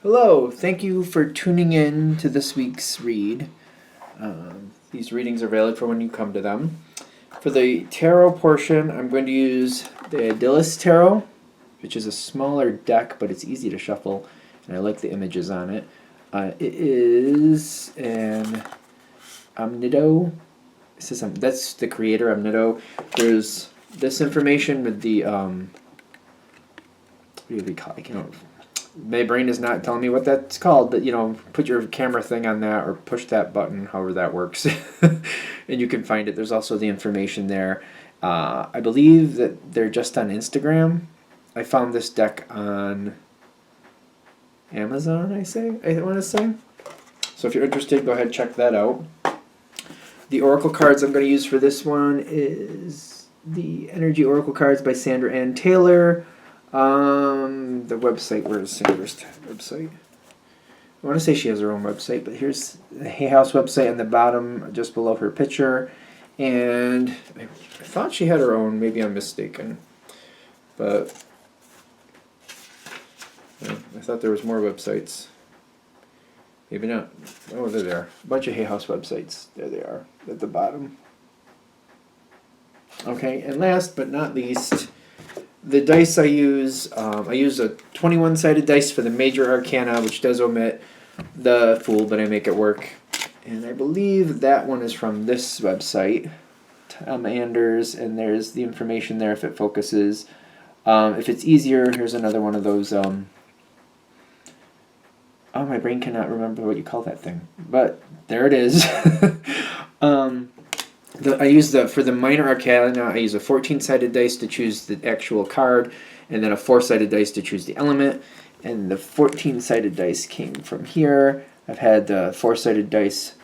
Hello, thank you for tuning in to this week's read. These readings are valid for when you come to them. For the tarot portion, I'm going to use the Idyllis Tarot, which is a smaller deck, but it's easy to shuffle, and I like the images on it. It is an Omnido. That's the creator, Omnido. There's this information with the what do we call it? My brain is not telling me what that's called, but put your camera thing on that or push that button, however that works, and you can find it. There's also the information there. I believe that they're just on Instagram. I found this deck on Amazon, I want to say. So if you're interested, go ahead and check that out. The oracle cards I'm going to use for this one is the Energy Oracle cards by Sandra Ann Taylor. The website, where is Sandra's website? I want to say she has her own website, but here's the Hay House website on the bottom, just below her picture. And I thought she had her own, maybe I'm mistaken. But I thought there was more websites. Maybe not. Oh, there they are. A bunch of Hay House websites. There they are, at the bottom. Okay, and last but not least, the dice I use a 21-sided dice for the major arcana, which does omit the Fool, but I make it work. And I believe that one is from this website, Tom Anders, and there's the information there if it focuses. If it's easier, here's another one of those. My brain cannot remember what you call that thing, but there it is. For the minor arcana, I use a 14-sided dice to choose the actual card, and then a 4-sided dice to choose the element. And the 14-sided dice came from here. I've had the 4-sided dice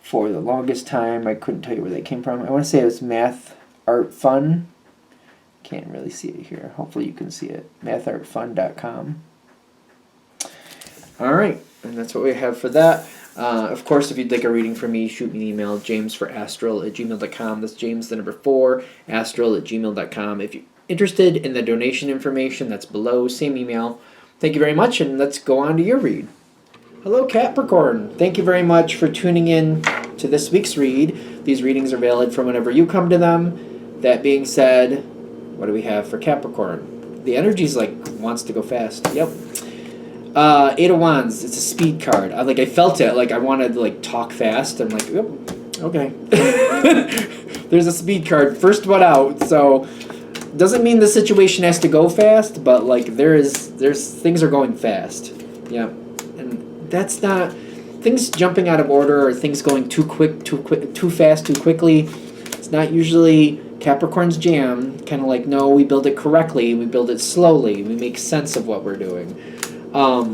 for the longest time. I couldn't tell you where they came from. I want to say it was Math Art Fun. Can't really see it here. Hopefully you can see it. mathartfun.com. All right, and that's what we have for that. Of course, if you'd like a reading from me, shoot me an email, jamesforastral@gmail.com. That's James, the number 4, astral@gmail.com. If you're interested in the donation information, that's below, same email. Thank you very much, and let's go on to your read. Hello, Capricorn. Thank you very much for tuning in to this week's read. These readings are valid for whenever you come to them. That being said, what do we have for Capricorn? The energy's wants to go fast. Yep. 8 of Wands. It's a speed card. I felt it. I wanted to talk fast. I'm like, yep, okay. There's a speed card. First one out. So doesn't mean the situation has to go fast, but there's things are going fast. Yeah, and that's not things jumping out of order or things going too fast, too quickly. It's not usually Capricorn's jam. Kind of no, we build it correctly. We build it slowly. We make sense of what we're doing. All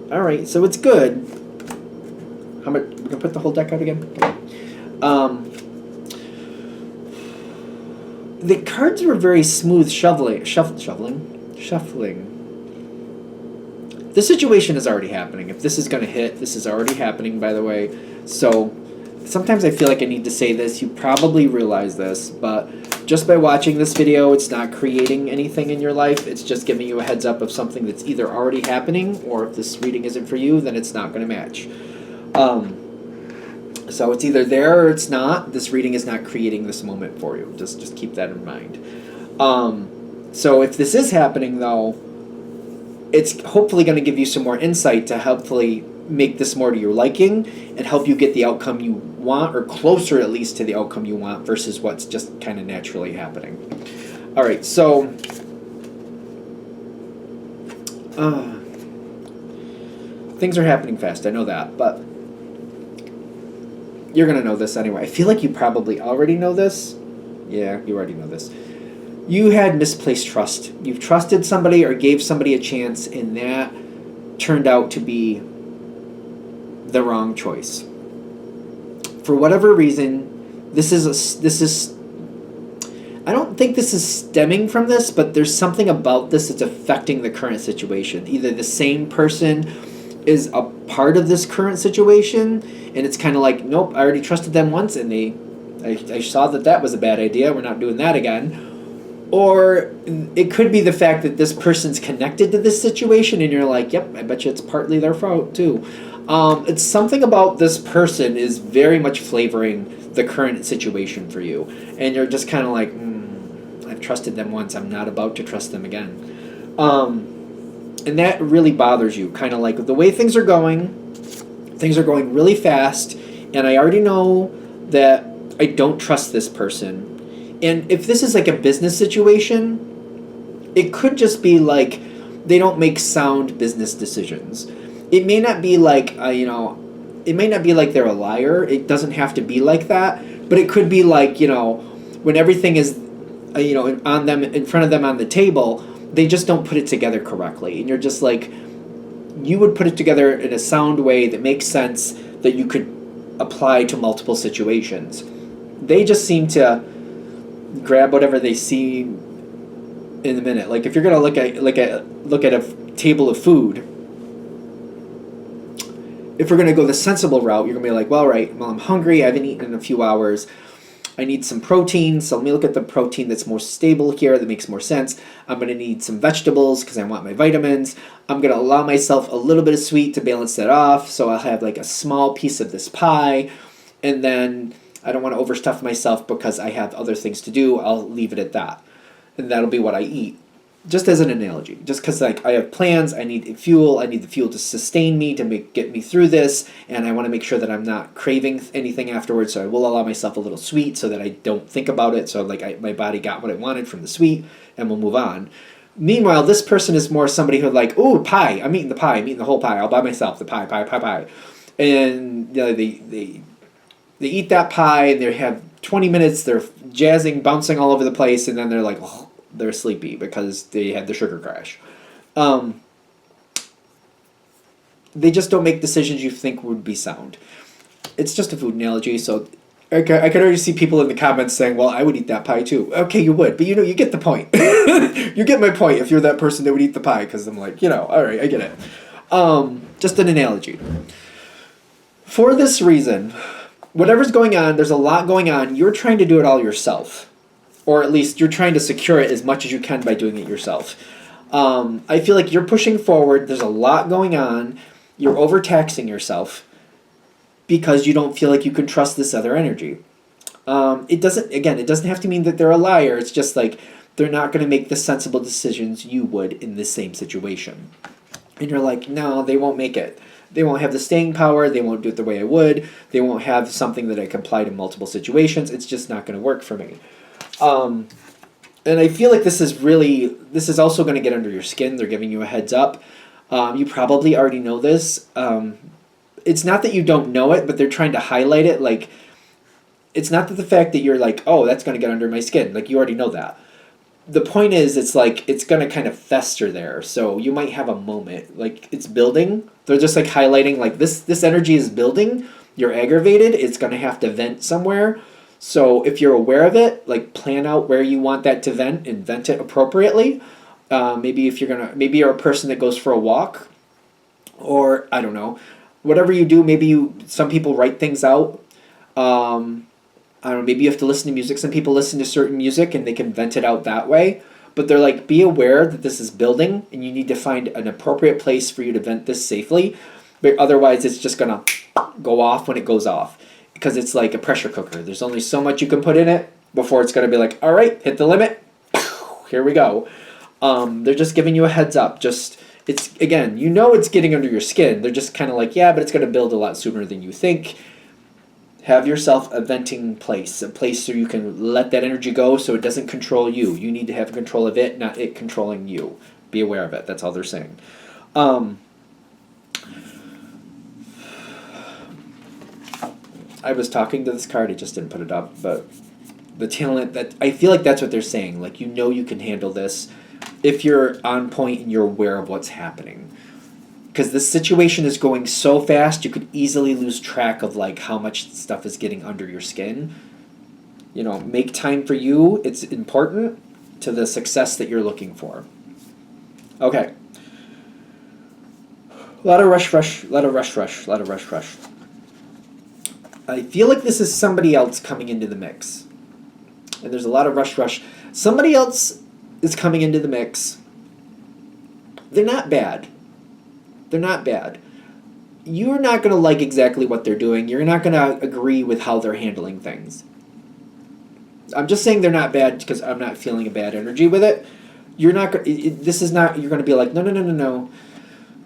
right, so it's good. How much? We're gonna put the whole deck out again. The cards were very smooth shuffling. The situation is already happening. If this is gonna hit, this is already happening. By the way, so sometimes I feel like I need to say this. You probably realize this, but just by watching this video, it's not creating anything in your life. It's just giving you a heads up of something that's either already happening, or if this reading isn't for you, then it's not going to match. So it's either there or it's not. This reading is not creating this moment for you. Just keep that in mind. So if this is happening, though, it's hopefully going to give you some more insight to hopefully make this more to your liking and help you get the outcome you want, or closer at least to the outcome you want, versus what's just kind of naturally happening. All right, so things are happening fast. I know that, but you're going to know this anyway. I feel like you probably already know this. Yeah, you already know this. You had misplaced trust. You've trusted somebody or gave somebody a chance, and that turned out to be the wrong choice. For whatever reason, I don't think this is stemming from this, but there's something about this that's affecting the current situation. Either the same person is a part of this current situation, and it's kind of nope, I already trusted them once, and I saw that was a bad idea. We're not doing that again. Or it could be the fact that this person's connected to this situation and you're like, yep, I bet you it's partly their fault too. It's something about this person is very much flavoring the current situation for you. And you're just kind of like, I've trusted them once, I'm not about to trust them again. And that really bothers you. Kind of like the way things are going really fast, and I already know that I don't trust this person. And if this is like a business situation, it could just be like they don't make sound business decisions. It may not be like, it may not be like they're a liar. It doesn't have to be like that. But it could be like, when everything is, on them, in front of them on the table, they just don't put it together correctly. And you're just like, you would put it together in a sound way that makes sense that you could apply to multiple situations. They just seem to grab whatever they see in a minute. Like if you're gonna look at a table of food, if we're gonna go the sensible route, you're gonna be like, well, all right, well, I'm hungry, I haven't eaten in a few hours, I need some protein, so let me look at the protein that's more stable here, that makes more sense. I'm gonna need some vegetables because I want my vitamins. I'm gonna allow myself a little bit of sweet to balance that off, so I'll have like a small piece of this pie, and then I don't want to overstuff myself because I have other things to do. I'll leave it at that. And that'll be what I eat. Just as an analogy. Just because like I have plans, I need fuel. I need the fuel to sustain me, to get me through this. And I want to make sure that I'm not craving anything afterwards. So I will allow myself a little sweet so that I don't think about it. So like my body got what it wanted from the sweet and we'll move on. Meanwhile, this person is more somebody who like, ooh, pie. I'm eating the pie. I'm eating the whole pie. All by myself. The pie. And they eat that pie and they have 20 minutes, they're jazzing, bouncing all over the place, and then they're like, oh, they're sleepy because they had the sugar crash. They just don't make decisions you think would be sound. It's just a food analogy, so I could already see people in the comments saying, well, I would eat that pie too. Okay, you would, but you get the point. You get my point if you're that person that would eat the pie, because I'm like, all right, I get it. Just an analogy. For this reason, whatever's going on, there's a lot going on, you're trying to do it all yourself. Or at least you're trying to secure it as much as you can by doing it yourself. I feel like you're pushing forward, there's a lot going on, you're overtaxing yourself because you don't feel like you can trust this other energy. It doesn't have to mean that they're a liar, it's just like they're not going to make the sensible decisions you would in this same situation. And you're like, no, they won't make it. They won't have the staying power, they won't do it the way I would, they won't have something that I can apply to multiple situations, it's just not going to work for me. And I feel like this is also going to get under your skin, they're giving you a heads up. You probably already know this. It's not that you don't know it, but they're trying to highlight it, like, it's not that the fact that you're like, oh, that's going to get under my skin, like, you already know that. The point is, it's like, it's going to kind of fester there, so you might have a moment, like, it's building. They're just, like, highlighting, like, this energy is building, you're aggravated, it's going to have to vent somewhere. So if you're aware of it, like, plan out where you want that to vent and vent it appropriately. Maybe you're a person that goes for a walk, or, I don't know, whatever you do, some people write things out. I don't know, maybe you have to listen to music. Some people listen to certain music and they can vent it out that way. But they're like, be aware that this is building and you need to find an appropriate place for you to vent this safely. But otherwise, it's just going to go off when it goes off. Because it's like a pressure cooker. There's only so much you can put in it before it's going to be like, all right, hit the limit. Here we go. They're just giving you a heads up. It's getting under your skin. They're just kind of like, yeah, but it's going to build a lot sooner than you think. Have yourself a venting place, a place so you can let that energy go so it doesn't control you. You need to have control of it, not it controlling you. Be aware of it. That's all they're saying. I was talking to this card, I just didn't put it up, but the talent that I feel like that's what they're saying. Like, you can handle this if you're on point and you're aware of what's happening. Because this situation is going so fast, you could easily lose track of like how much stuff is getting under your skin. Make time for you. It's important to the success that you're looking for. Okay. A lot of rush. I feel like this is somebody else coming into the mix. And there's a lot of rush. Somebody else is coming into the mix. They're not bad. They're not bad. You're not going to like exactly what they're doing. You're not going to agree with how they're handling things. I'm just saying they're not bad because I'm not feeling a bad energy with it. You're not. This is not. You're going to be like, no, no, no, no, no.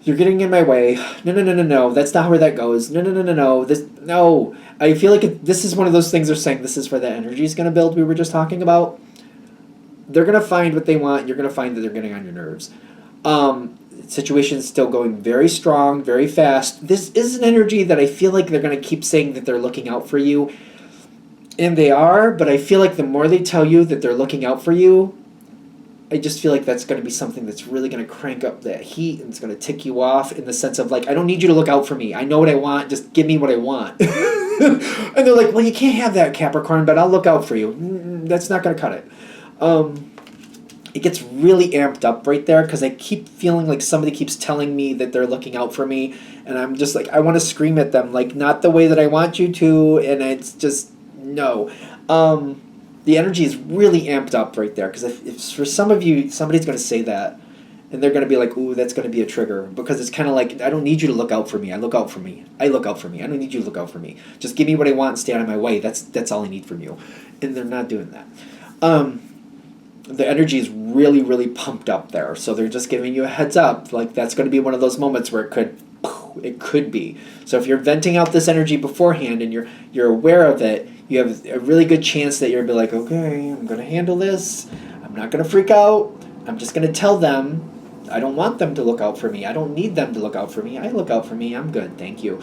You're getting in my way. No, no, no, no, no. That's not where that goes. No, no, no, no, no. No. I feel like this is one of those things they're saying. This is where that energy is going to build. We were just talking about. They're going to find what they want. You're going to find that they're getting on your nerves. Situation's still going very strong, very fast. This is an energy that I feel like they're going to keep saying that they're looking out for you. And they are, but I feel like the more they tell you that they're looking out for you, I just feel like that's going to be something that's really going to crank up that heat and it's going to tick you off in the sense of like, I don't need you to look out for me. I know what I want. Just give me what I want. And they're like, well, you can't have that, Capricorn, but I'll look out for you. That's not going to cut it. It gets really amped up right there because I keep feeling like somebody keeps telling me that they're looking out for me. And I'm just like, I want to scream at them, like, not the way that I want you to. And it's just, no. The energy is really amped up right there because if for some of you, somebody's going to say that and they're going to be like, ooh, that's going to be a trigger because it's kind of like, I don't need you to look out for me. I look out for me. I look out for me. I don't need you to look out for me. Just give me what I want and stay out of my way. That's all I need from you. And they're not doing that. The energy is really, really pumped up there. So they're just giving you a heads up. Like that's going to be one of those moments where it could be. So if you're venting out this energy beforehand and you're aware of it, you have a really good chance that you're going to be like, okay, I'm going to handle this. I'm not going to freak out. I'm just going to tell them I don't want them to look out for me. I don't need them to look out for me. I look out for me. I'm good. Thank you.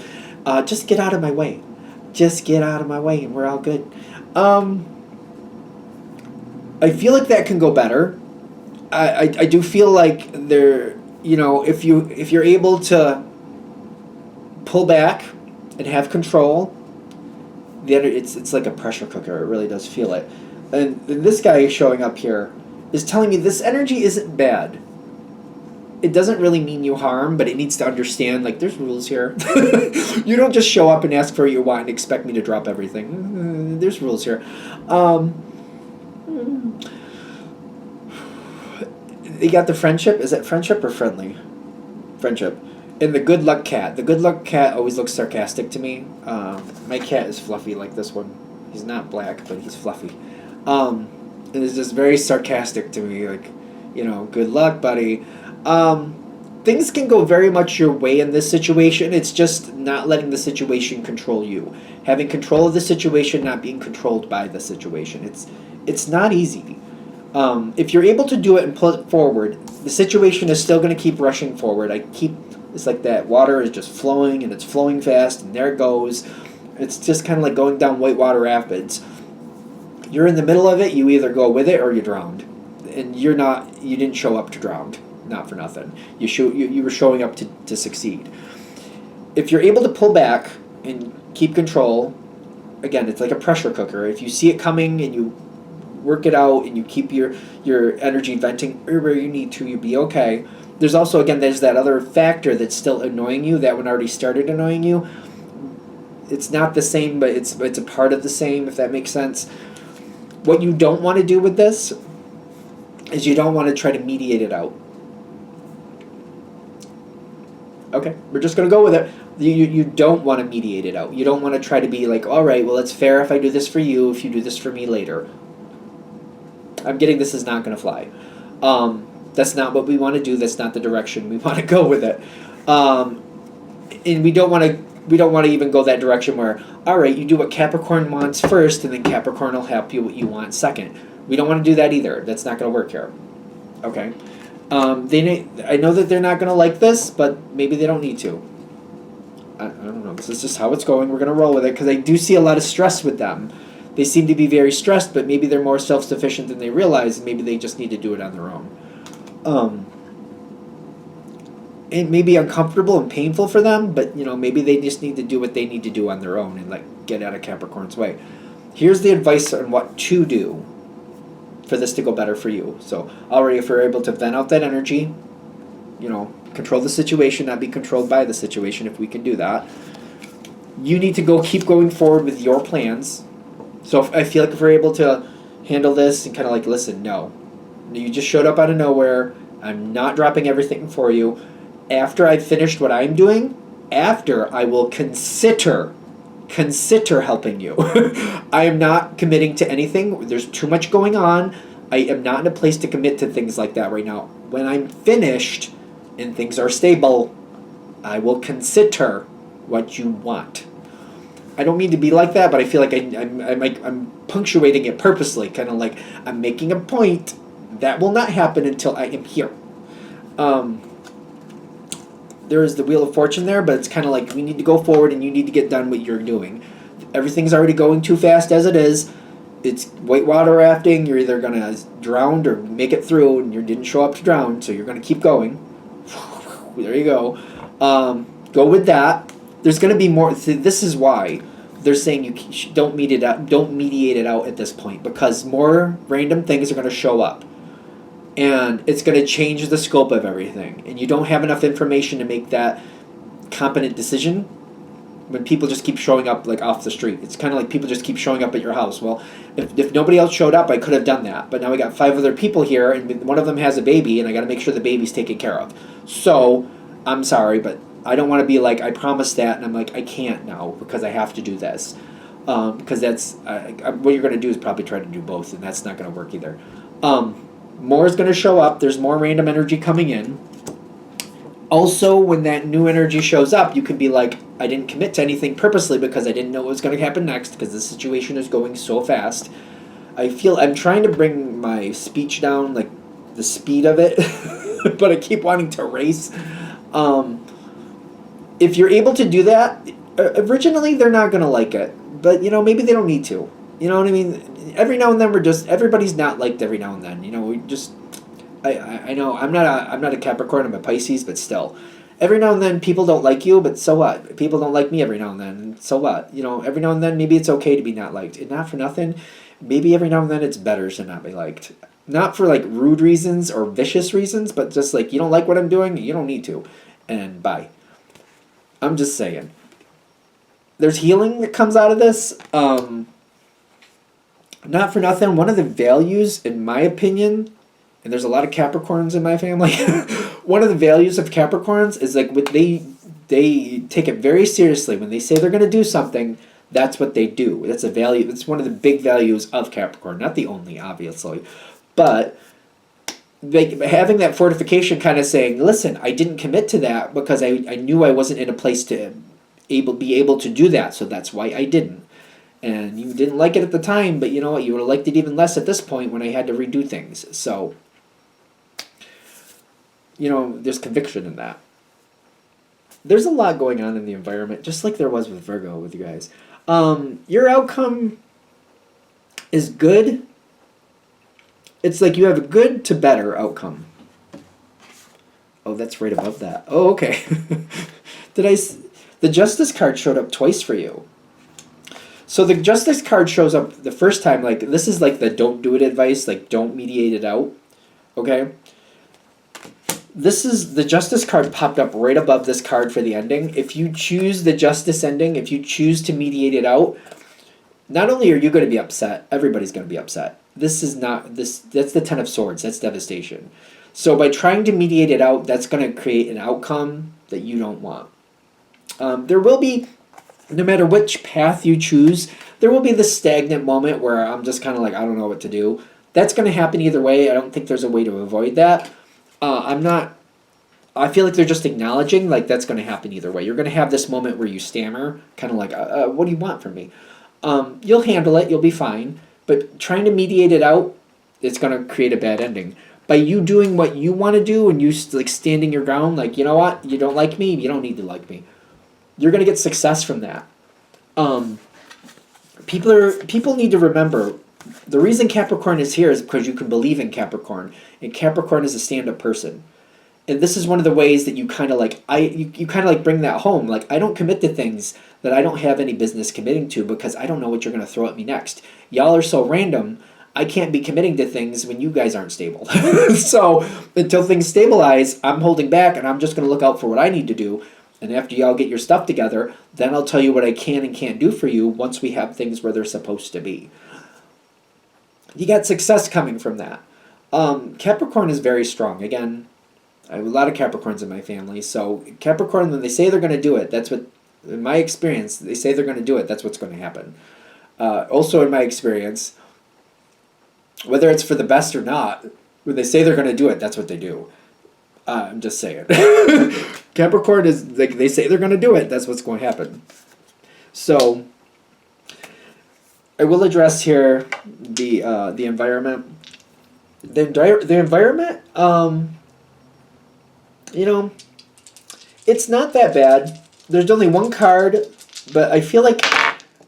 Just get out of my way. Just get out of my way and we're all good. I feel like that can go better. I do feel like there, if you're able to pull back and have control, it's like a pressure cooker. It really does feel it. And this guy showing up here is telling me this energy isn't bad. It doesn't really mean you harm, but it needs to understand, like, there's rules here. You don't just show up and ask for what you want and expect me to drop everything. There's rules here. You got the friendship. Is it friendship or friendly? Friendship. And the good luck cat. The good luck cat always looks sarcastic to me. My cat is fluffy like this one. He's not black, but he's fluffy. And it's just very sarcastic to me. Like, good luck, buddy. Things can go very much your way in this situation. It's just not letting the situation control you. Having control of the situation, not being controlled by the situation. It's not easy. If you're able to do it and pull it forward, the situation is still going to keep rushing forward. It's like that water is just flowing and it's flowing fast and there it goes. It's just kind of like going down Whitewater Rapids. You're in the middle of it, you either go with it or you're drowned. And you didn't show up to drown, not for nothing. You were showing up to succeed. If you're able to pull back and keep control, again, it's like a pressure cooker. If you see it coming and you work it out and you keep your energy venting where you need to, you'll be okay. There's also, again, there's that other factor that's still annoying you. That one already started annoying you. It's not the same, but it's a part of the same, if that makes sense. What you don't want to do with this is you don't want to try to mediate it out. Okay, we're just going to go with it. You don't want to mediate it out. You don't want to try to be like, all right, well, it's fair if I do this for you, if you do this for me later. I'm getting this is not going to fly. That's not what we want to do. That's not the direction we want to go with it. And we don't want to even go that direction where, all right, you do what Capricorn wants first, and then Capricorn will help you what you want second. We don't want to do that either. That's not going to work here. Okay. I know that they're not going to like this, but maybe they don't need to. I don't know. This is just how it's going. We're going to roll with it because I do see a lot of stress with them. They seem to be very stressed, but maybe they're more self-sufficient than they realize, and maybe they just need to do it on their own. It may be uncomfortable and painful for them, but maybe they just need to do what they need to do on their own and get out of Capricorn's way. Here's the advice on what to do for this to go better for you. So already, if we're able to vent out that energy, control the situation, not be controlled by the situation, if we can do that, you need to keep going forward with your plans. So I feel like if we're able to handle this and kind of like, listen, no, You just showed up out of nowhere. I'm not dropping everything for you. After I've finished what I'm doing, after I will consider helping you. I am not committing to anything. There's too much going on. I am not in a place to commit to things like that right now. When I'm finished and things are stable, I will consider what you want. I don't mean to be like that, but I feel like I'm punctuating it purposely, kind of like I'm making a point. That will not happen until I am here. There is the Wheel of Fortune there, but it's kind of like we need to go forward and you need to get done what you're doing. Everything's already going too fast as it is. It's whitewater rafting. You're either going to drown or make it through, and you didn't show up to drown, so you're going to keep going. There you go. Go with that. There's going to be more. This is why they're saying you don't mediate it out at this point, because more random things are going to show up. And it's going to change the scope of everything. And you don't have enough information to make that competent decision when people just keep showing up like off the street. It's kind of like people just keep showing up at your house. Well, if nobody else showed up, I could have done that. But now we got 5 other people here, and one of them has a baby, and I got to make sure the baby's taken care of. So, I'm sorry, but I don't want to be like, I promised that, and I'm like, I can't now because I have to do this. Because that's, what you're going to do is probably try to do both, and that's not going to work either. More is going to show up. There's more random energy coming in. Also, when that new energy shows up, you can be like, I didn't commit to anything purposely because I didn't know what was going to happen next because the situation is going so fast. I'm trying to bring my speech down, like the speed of it, but I keep wanting to race. If you're able to do that, originally they're not going to like it, but maybe they don't need to. You know what I mean? Every now and then everybody's not liked every now and then. I know I'm not a Capricorn, I'm a Pisces, but still. Every now and then people don't like you, but so what? People don't like me every now and then, so what? Every now and then maybe it's okay to be not liked. And not for nothing, maybe every now and then it's better to not be liked. Not for like rude reasons or vicious reasons, but just like you don't like what I'm doing, you don't need to. And bye. I'm just saying. There's healing that comes out of this. Not for nothing, one of the values, in my opinion, and there's a lot of Capricorns in my family, one of the values of Capricorns is like they take it very seriously. When they say they're going to do something, that's what they do. That's a value. It's one of the big values of Capricorn. Not the only, obviously. But having that fortification, kind of saying, listen, I didn't commit to that because I knew I wasn't in a place to be able to do that, so that's why I didn't. And you didn't like it at the time, but you know what? You would have liked it even less at this point when I had to redo things. So, there's conviction in that. There's a lot going on in the environment, just like there was with Virgo with you guys. Your outcome is good. It's like you have a good to better outcome. Oh, that's right above that. Oh, okay. The Justice card showed up twice for you. So the Justice card shows up the first time, like, this is like the don't do it advice, like, don't mediate it out, okay? This is, the Justice card popped up right above this card for the ending. If you choose the Justice ending, if you choose to mediate it out, not only are you going to be upset, everybody's going to be upset. That's the Ten of Swords, that's devastation. So by trying to mediate it out, that's going to create an outcome that you don't want. There will be, no matter which path you choose, there will be this stagnant moment where I'm just kind of like, I don't know what to do. That's going to happen either way. I don't think there's a way to avoid that. I feel like they're just acknowledging, like, that's going to happen either way. You're going to have this moment where you stammer, kind of like, what do you want from me? You'll handle it. You'll be fine. But trying to mediate it out, it's going to create a bad ending. By you doing what you want to do and you like standing your ground, like, you know what? You don't like me? You don't need to like me. You're going to get success from that. People need to remember, the reason Capricorn is here is because you can believe in Capricorn. And Capricorn is a stand-up person. And this is one of the ways that you kind of like, you kind of like bring that home. Like, I don't commit to things that I don't have any business committing to because I don't know what you're going to throw at me next. Y'all are so random, I can't be committing to things when you guys aren't stable. So until things stabilize, I'm holding back and I'm just going to look out for what I need to do. And after y'all get your stuff together, then I'll tell you what I can and can't do for you once we have things where they're supposed to be. You got success coming from that. Capricorn is very strong. Again, I have a lot of Capricorns in my family. So Capricorn, when they say they're going to do it, that's what, in my experience, they say they're going to do it, that's what's going to happen. Also in my experience, whether it's for the best or not, when they say they're going to do it, that's what they do. I'm just saying. Capricorn is like, they say they're going to do it, that's what's going to happen. So I will address here the environment. The environment, you know, it's not that bad. There's only one card, but I feel like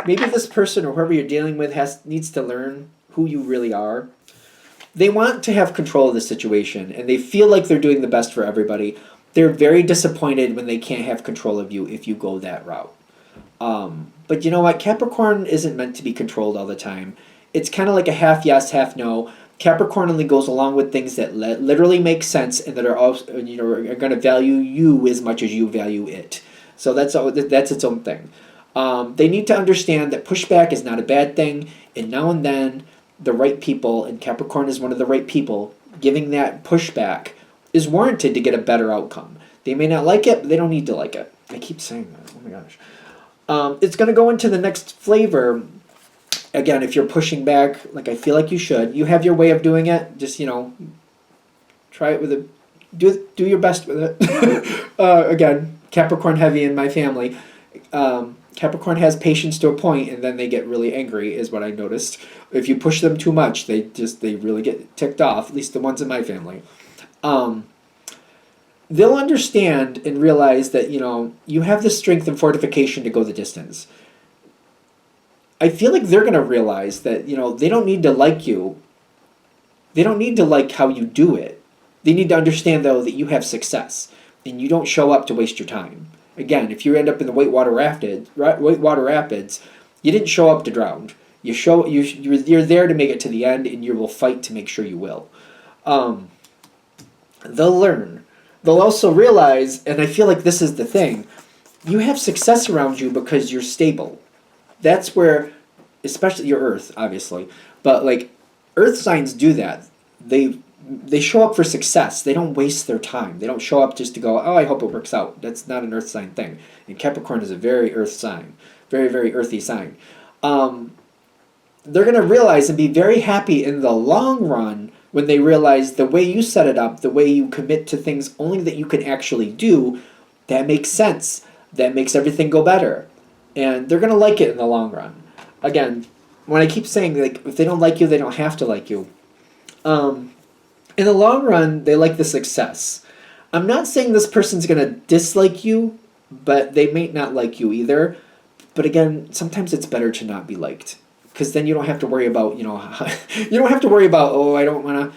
maybe this person or whoever you're dealing with needs to learn who you really are. They want to have control of the situation, and they feel like they're doing the best for everybody. They're very disappointed when they can't have control of you if you go that route. But you know what? Capricorn isn't meant to be controlled all the time. It's kind of like a half yes, half no. Capricorn only goes along with things that literally make sense and that are also, are going to value you as much as you value it. So that's its own thing. They need to understand that pushback is not a bad thing, and now and then the right people, and Capricorn is one of the right people, giving that pushback is warranted to get a better outcome. They may not like it, but they don't need to like it. I keep saying that. Oh my gosh. It's going to go into the next flavor. Again, if you're pushing back, like I feel like you should, you have your way of doing it. Just, try it with do your best with it. Again, Capricorn heavy in my family. Capricorn has patience to a point, and then they get really angry, is what I noticed. If you push them too much, they really get ticked off, at least the ones in my family. They'll understand and realize that, you have the strength and fortification to go the distance. I feel like they're going to realize that, they don't need to like you. They don't need to like how you do it. They need to understand, though, that you have success, and you don't show up to waste your time. Again, if you end up in the Whitewater Rapids, you didn't show up to drown. You're there to make it to the end, and you will fight to make sure you will. They'll learn. They'll also realize, and I feel like this is the thing, you have success around you because you're stable. That's where, especially your Earth, obviously, but like Earth signs do that. They show up for success. They don't waste their time. They don't show up just to go, oh, I hope it works out. That's not an Earth sign thing. And Capricorn is a very Earth sign. Very, very earthy sign. They're going to realize and be very happy in the long run when they realize the way you set it up, the way you commit to things only that you can actually do, that makes sense. That makes everything go better. And they're going to like it in the long run. Again, when I keep saying, like, if they don't like you, they don't have to like you. In the long run, they like the success. I'm not saying this person's going to dislike you, but they may not like you either. But again, sometimes it's better to not be liked. Because then you don't have to worry about, you don't have to worry about, oh, I don't want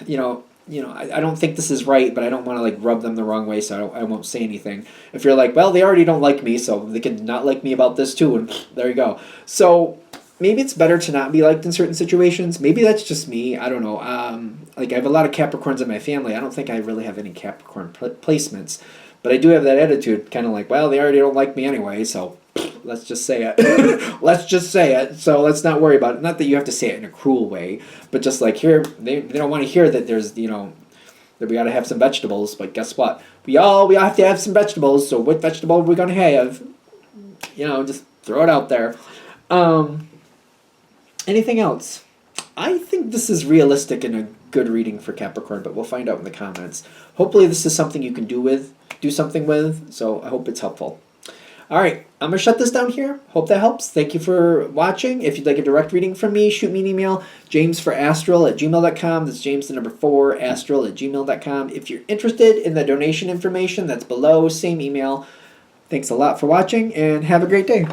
to, I don't think this is right, but I don't want to, like, rub them the wrong way, so I won't say anything. If you're like, well, they already don't like me, so they can not like me about this too, and there you go. So maybe it's better to not be liked in certain situations. Maybe that's just me. I don't know. Like, I have a lot of Capricorns in my family. I don't think I really have any Capricorn placements. But I do have that attitude, kind of like, well, they already don't like me anyway, so let's just say it. Let's just say it. So let's not worry about it. Not that you have to say it in a cruel way, but just like here, they don't want to hear that there's, that we got to have some vegetables. But guess what? We have to have some vegetables. So what vegetable are we going to have? Just throw it out there. Anything else? I think this is realistic and a good reading for Capricorn, but we'll find out in the comments. Hopefully this is something you can do something with, so I hope it's helpful. All right, I'm going to shut this down here. Hope that helps. Thank you for watching. If you'd like a direct reading from me, shoot me an email, jamesforastral@gmail.com. That's James, the number 4, astral@gmail.com. If you're interested in the donation information, that's below, same email. Thanks a lot for watching, and have a great day.